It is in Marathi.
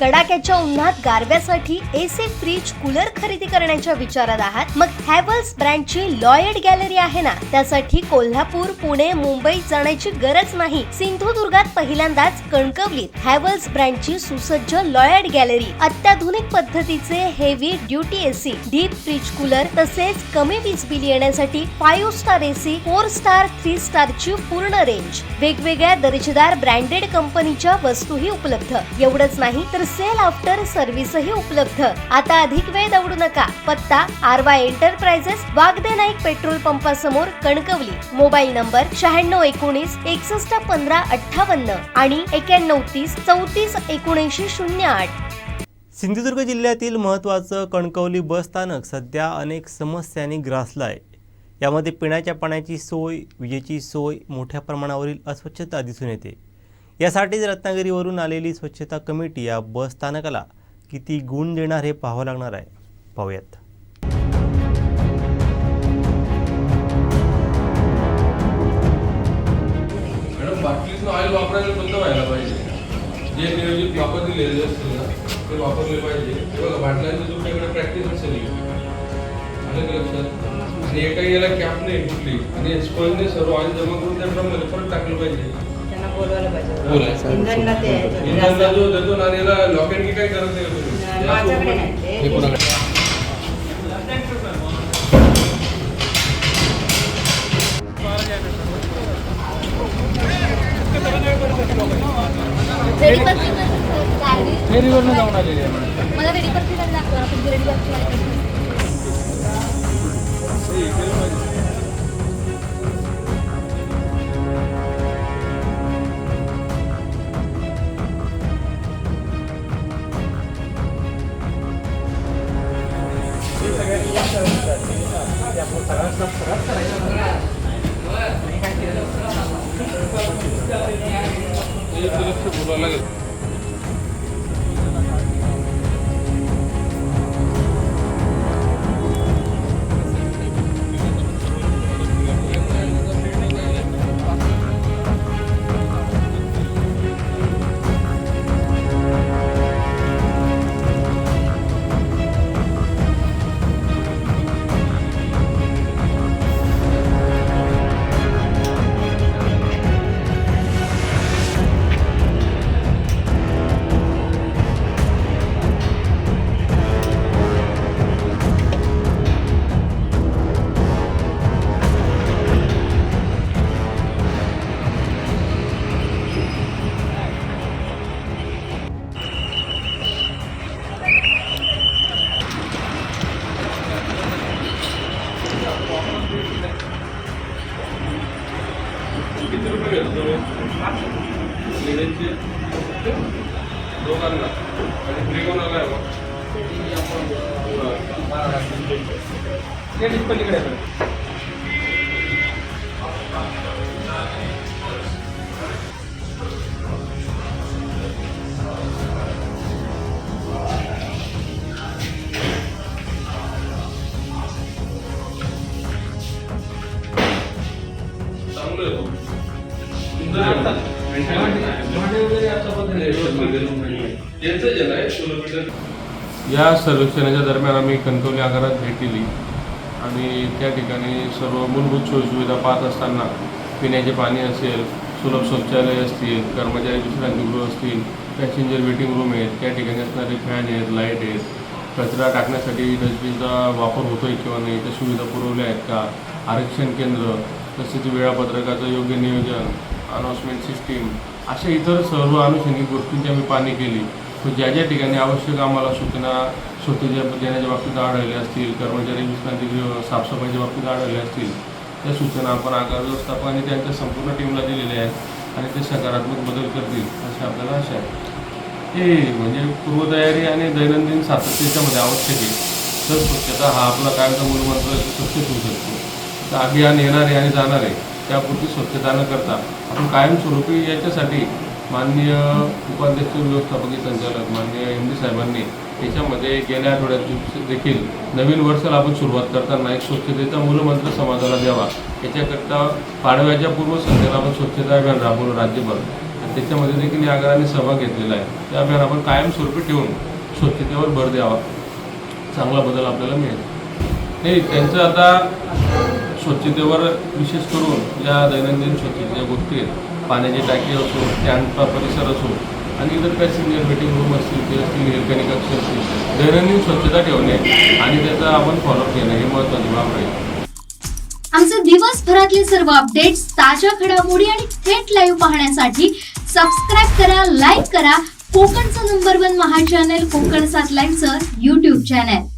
कडाक्याच्या उन्हात गारव्यासाठी एसी फ्रीज कूलर खरेदी करण्याच्या विचारात आहात? मग हॅव्हल्स ब्रँडची लॉयड गॅलरी आहे ना, त्यासाठी कोल्हापूर, पुणे, मुंबईत जाण्याची गरज नाही. सिंधुदुर्गात पहिल्यांदाच कणकवलीत हॅव्हल्स ब्रँडची सुसज्ज लॉयड गॅलरी, अत्याधुनिक पद्धतीचे heavy duty AC, deep freeze cooler तसेच कमी वीज बिल येण्यासाठी 5 स्टार एसी, 4 स्टार, 3 स्टारची पूर्ण रेंज. वेगवेगळ्या दर्जेदार ब्रँडेड कंपनीच्या वस्तूही उपलब्ध. एवढंच नाही तर सेल आफ्टर सर्व्हिसही उपलब्ध. आता अधिक वेळ दवडू नका. पत्ता RY enterprises, Vagde Naik petrol पंपासमोर, कणकवली. मोबाईल नंबर 9619 61 15 58 आणि 9130 34 79 08. सिंधुदुर्ग जिल्ह्यातील महत्त्वाचं कणकवली बस स्थानक सध्या अनेक समस्यांनी ग्रासलं आहे. यामध्ये पिण्याच्या पाण्याची सोय, विजेची सोय, मोठ्या प्रमाणावरील अस्वच्छता दिसून येते. यासाठीच रत्नागिरीवरून आलेली स्वच्छता कमिटी या बस स्थानकाला किती गुण देणार हे पाहावं लागणार आहे. पाहूयात. मॅडम, बाटलीतनं ऑइल वापरायला बंद व्हायला पाहिजे. जे नियोजित वापर दिलेले असतील ना ते वापरले पाहिजे. बघा, बाटल्यांचं तुमच्याकडे प्रॅक्टिस असेल आलं का लक्षात? आणि एकाही याला कॅप नाही कुठली आणि स्पंजने सर्व ऑइल जमा करून त्या ड्रममध्ये परत टाकलं पाहिजे. बोलवायला पाहिजे. इंधनला जो देतो ना याला लॉक अँड की काय करत नाही तुम्ही? माझ्याकडे नाही. फेरीवरनं जाऊन आलेली आहे. मला रेडी परती दाखवा. तुमची रेडी परती बोलावं लागेल. किती रुपये घेतो? दोघांना आणि त्रिकोणाला आहे मग पलीकडे या सर्वेक्षणाच्या दरम्यान आम्ही कणकवली आगारात भेट दिली आणि त्या ठिकाणी सर्व मूलभूत सोयीसुविधा पाहत असताना पिण्याचे पाणी असेल, सुलभ शौचालय असतील, कर्मचारी विश्रांतीगृह असतील, पॅसेंजर वेटिंग रूम आहेत, त्या ठिकाणी असणारे फॅन आहेत, लाईट आहेत, कचरा टाकण्यासाठी डस्टबिनचा वापर होतो आहे किंवा नाही, त्या सुविधा पुरवल्या आहेत का, आरक्षण केंद्र, तसेच वेळापत्रकाचं योग्य नियोजन, अनाउन्समेंट सिस्टीम, अशा इतर सर्व अनुषंगिक गोष्टींची आम्ही पाहणी केली. ज्या ज्या ठिकाणी आवश्यक आम्हाला सूचना स्वतःच्या देण्याच्या बाबतीत आढळल्या असतील, कर्मचारी विश्रांतीगृह साफसफाईच्या बाबतीत आढळल्या असतील, त्या सूचना आपण आगार व्यवस्थापन आणि त्यांच्या संपूर्ण टीमला दिलेल्या आहेत आणि ते सकारात्मक बदल करतील अशी आपल्याला आशा आहे. हे म्हणजे पूर्वतयारी आणि दैनंदिन सातत्याच्यामध्ये आवश्यक आहे. तर स्वच्छता हा आपला कायमचा मूलमंत्र स्वच्छ होऊ शकतो. तर अभियान येणार आहे आणि जाणार आहे, त्यापुरती स्वच्छता न करता आपण कायमस्वरूपी याच्यासाठी माननीय उपाध्यक्ष व्यवस्थापकीय संचालक माननीय MD साहेबांनी याच्यामध्ये गेल्या आठवड्यात देखील नवीन वर्षाला आपण सुरुवात करताना एक स्वच्छतेचा मूलमंत्र समाजाला द्यावा. याच्याकरता पाडव्याच्या पूर्वसंध्येला आपण स्वच्छता अभियान राबवलं राज्यभर. आणि त्याच्यामध्ये देखील या आगाराने सहभाग घेतलेला आहे. ते अभियान आपण कायमस्वरूपी ठेवून स्वच्छतेवर भर द्यावा, चांगला बदल आपल्याला मिळेल. नाही, त्यांचं आता स्वच्छतेवर विशेष करून या दैनंदिन स्वच्छतेच्या गोष्टी आहेत, पाण्याची टाकी असो, स्टँडचा परिसर असो आणि इतर काही सिनियर मीटिंग रूम असतील, ते असतील, निरकणी कक्ष असतील, दैनंदिन स्वच्छता ठेवणे आणि त्याचा आपण फॉलोअप घेणं हे महत्त्वाची बाब राहील. आमचे दिवसभरातले सर्व अपडेट्स, ताज्या घडामोडी आणि थेट लाईव्ह पाहण्यासाठी सबस्क्राईब करा, लाईक करा कोकणचं नंबर 1 महा चॅनल कोकण 7 लाईव्हचं YouTube चॅनल.